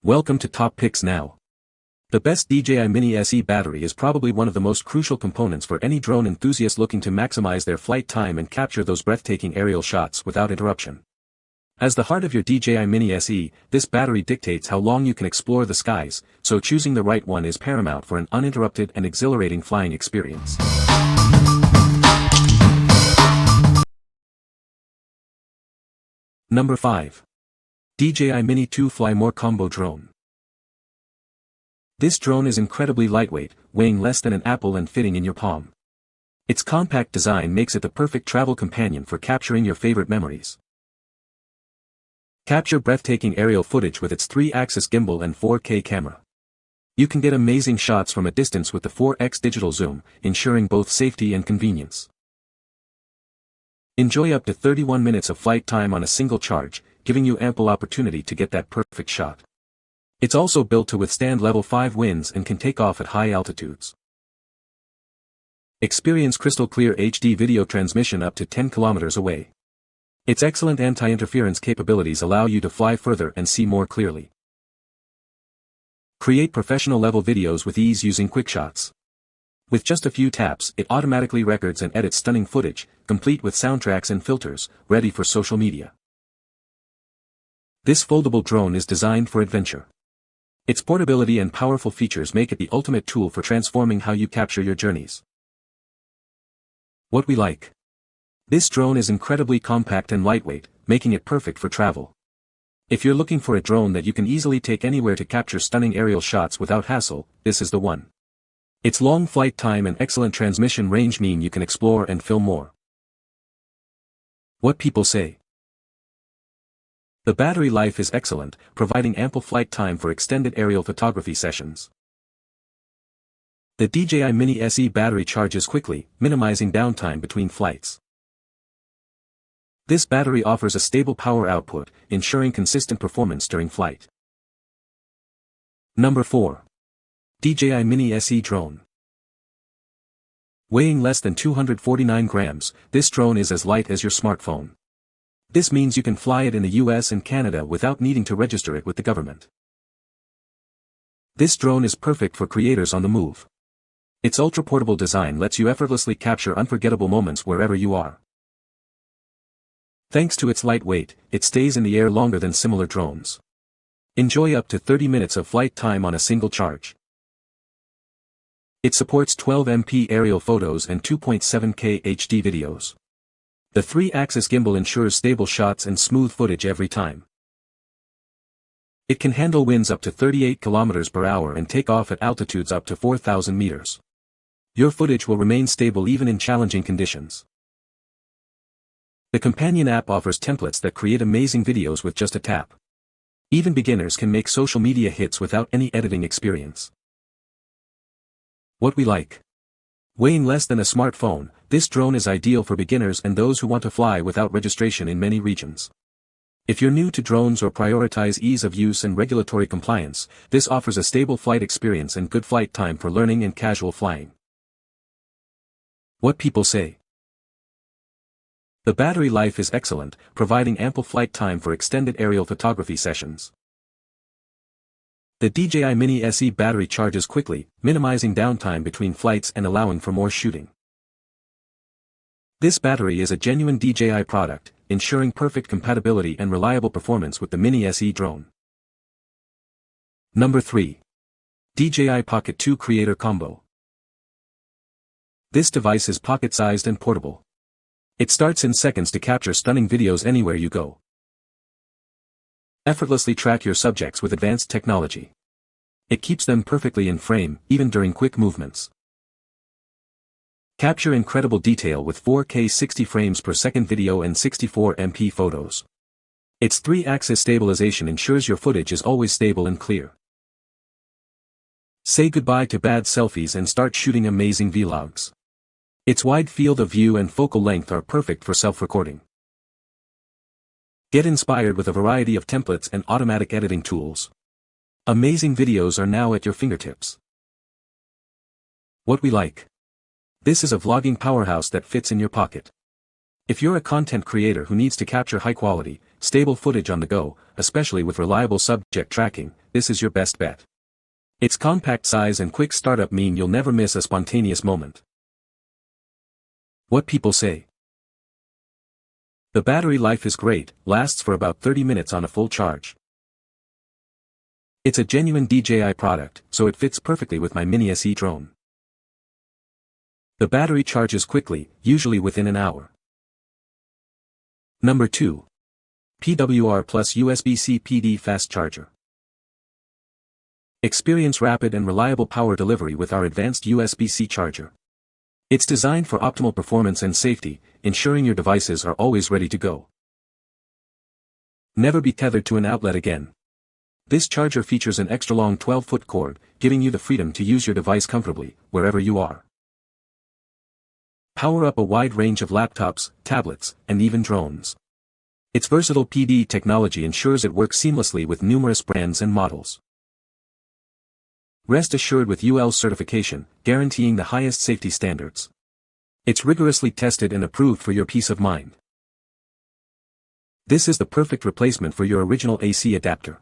Welcome to Top Picks Now. The best DJI Mini SE battery is probably one of the most crucial components for any drone enthusiast looking to maximize their flight time and capture those breathtaking aerial shots without interruption. As the heart of your DJI Mini SE, this battery dictates how long you can explore the skies, so choosing the right one is paramount for an uninterrupted and exhilarating flying experience. Number 5. DJI Mini 2 Fly More Combo Drone. This drone is incredibly lightweight, weighing less than an apple and fitting in your palm. Its compact design makes it the perfect travel companion for capturing your favorite memories. Capture breathtaking aerial footage with its 3-axis gimbal and 4K camera. You can get amazing shots from a distance with the 4x digital zoom, ensuring both safety and convenience. Enjoy up to 31 minutes of flight time on a single charge, giving you ample opportunity to get that perfect shot. It's also built to withstand level 5 winds and can take off at high altitudes. Experience crystal clear HD video transmission up to 10 kilometers away. Its excellent anti-interference capabilities allow you to fly further and see more clearly. Create professional level videos with ease using quick shots. With just a few taps, it automatically records and edits stunning footage, complete with soundtracks and filters, ready for social media. This foldable drone is designed for adventure. Its portability and powerful features make it the ultimate tool for transforming how you capture your journeys. What we like. This drone is incredibly compact and lightweight, making it perfect for travel. If you're looking for a drone that you can easily take anywhere to capture stunning aerial shots without hassle, this is the one. Its long flight time and excellent transmission range mean you can explore and film more. What people say. The battery life is excellent, providing ample flight time for extended aerial photography sessions. The DJI Mini SE battery charges quickly, minimizing downtime between flights. This battery offers a stable power output, ensuring consistent performance during flight. Number 4. DJI Mini SE Drone. Weighing less than 249 grams, this drone is as light as your smartphone. This means you can fly it in the US and Canada without needing to register it with the government. This drone is perfect for creators on the move. Its ultra-portable design lets you effortlessly capture unforgettable moments wherever you are. Thanks to its light weight, it stays in the air longer than similar drones. Enjoy up to 30 minutes of flight time on a single charge. It supports 12MP aerial photos and 2.7K HD videos. The 3-axis gimbal ensures stable shots and smooth footage every time. It can handle winds up to 38 km per hour and take off at altitudes up to 4,000 meters. Your footage will remain stable even in challenging conditions. The companion app offers templates that create amazing videos with just a tap. Even beginners can make social media hits without any editing experience. What we like. Weighing less than a smartphone, this drone is ideal for beginners and those who want to fly without registration in many regions. If you're new to drones or prioritize ease of use and regulatory compliance, this offers a stable flight experience and good flight time for learning and casual flying. What people say. The battery life is excellent, providing ample flight time for extended aerial photography sessions. The DJI Mini SE battery charges quickly, minimizing downtime between flights and allowing for more shooting. This battery is a genuine DJI product, ensuring perfect compatibility and reliable performance with the Mini SE drone. Number 3. DJI Pocket 2 Creator Combo. This device is pocket-sized and portable. It starts in seconds to capture stunning videos anywhere you go. Effortlessly track your subjects with advanced technology. It keeps them perfectly in frame, even during quick movements. Capture incredible detail with 4K 60 frames per second video and 64MP photos. Its 3-axis stabilization ensures your footage is always stable and clear. Say goodbye to bad selfies and start shooting amazing vlogs. Its wide field of view and focal length are perfect for self-recording. Get inspired with a variety of templates and automatic editing tools. Amazing videos are now at your fingertips. What we like. This is a vlogging powerhouse that fits in your pocket. If you're a content creator who needs to capture high-quality, stable footage on the go, especially with reliable subject tracking, this is your best bet. Its compact size and quick startup mean you'll never miss a spontaneous moment. What people say. The battery life is great, lasts for about 30 minutes on a full charge. It's a genuine DJI product, so it fits perfectly with my Mini SE drone. The battery charges quickly, usually within an hour. Number 2. PWR plus USB-C PD fast charger. Experience rapid and reliable power delivery with our advanced USB-C charger. It's designed for optimal performance and safety, ensuring your devices are always ready to go. Never be tethered to an outlet again. This charger features an extra-long 12-foot cord, giving you the freedom to use your device comfortably, wherever you are. Power up a wide range of laptops, tablets, and even drones. Its versatile PD technology ensures it works seamlessly with numerous brands and models. Rest assured with UL certification, guaranteeing the highest safety standards. It's rigorously tested and approved for your peace of mind. This is the perfect replacement for your original AC adapter.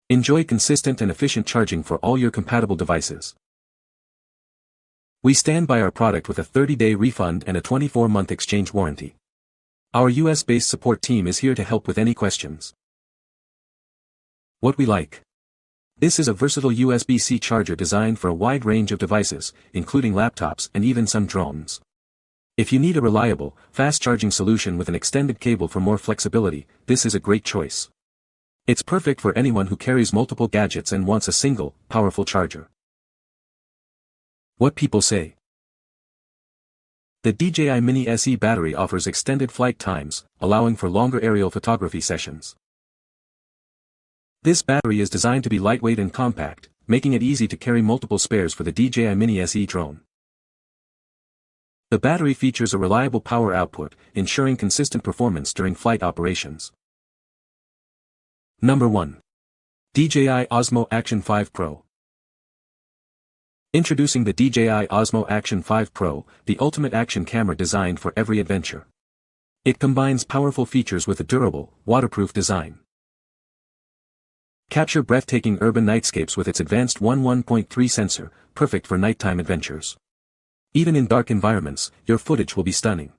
Enjoy consistent and efficient charging for all your compatible devices. We stand by our product with a 30-day refund and a 24-month exchange warranty. Our US-based support team is here to help with any questions. What we like. This is a versatile USB-C charger designed for a wide range of devices, including laptops and even some drones. If you need a reliable, fast-charging solution with an extended cable for more flexibility, this is a great choice. It's perfect for anyone who carries multiple gadgets and wants a single, powerful charger. What people say. The DJI Mini SE Battery offers extended flight times, allowing for longer aerial photography sessions. This battery is designed to be lightweight and compact, making it easy to carry multiple spares for the DJI Mini SE Drone. The battery features a reliable power output, ensuring consistent performance during flight operations. Number 1. DJI Osmo Action 5 Pro. Introducing the DJI Osmo Action 5 Pro, the ultimate action camera designed for every adventure. It combines powerful features with a durable, waterproof design. Capture breathtaking urban nightscapes with its advanced 1.3 sensor, perfect for nighttime adventures. Even in dark environments, your footage will be stunning.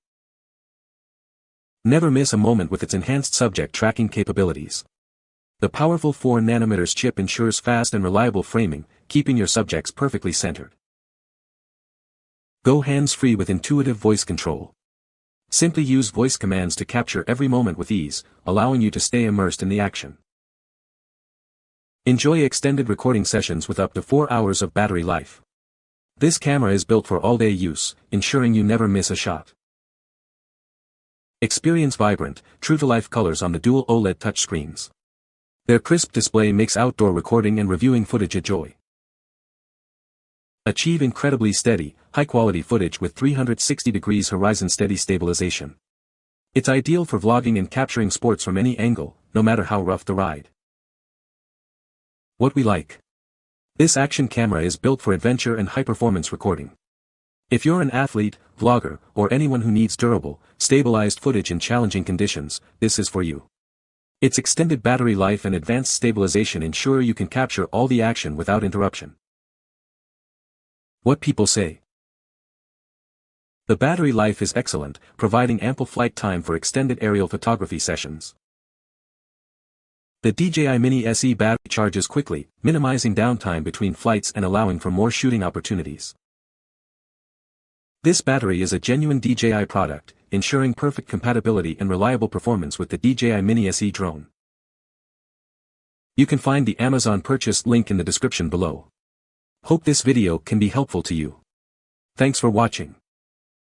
Never miss a moment with its enhanced subject tracking capabilities. The powerful 4nm chip ensures fast and reliable framing, keeping your subjects perfectly centered. Go hands-free with intuitive voice control. Simply use voice commands to capture every moment with ease, allowing you to stay immersed in the action. Enjoy extended recording sessions with up to 4 hours of battery life. This camera is built for all-day use, ensuring you never miss a shot. Experience vibrant, true-to-life colors on the dual OLED touchscreens. Their crisp display makes outdoor recording and reviewing footage a joy. Achieve incredibly steady, high-quality footage with 360 degrees horizon steady stabilization. It's ideal for vlogging and capturing sports from any angle, no matter how rough the ride. What we like. This action camera is built for adventure and high-performance recording. If you're an athlete, vlogger, or anyone who needs durable, stabilized footage in challenging conditions, this is for you. Its extended battery life and advanced stabilization ensure you can capture all the action without interruption. What people say. The battery life is excellent, providing ample flight time for extended aerial photography sessions. The DJI Mini SE battery charges quickly, minimizing downtime between flights and allowing for more shooting opportunities. This battery is a genuine DJI product, ensuring perfect compatibility and reliable performance with the DJI Mini SE Drone. You can find the Amazon purchase link in the description below. Hope this video can be helpful to you. Thanks for watching.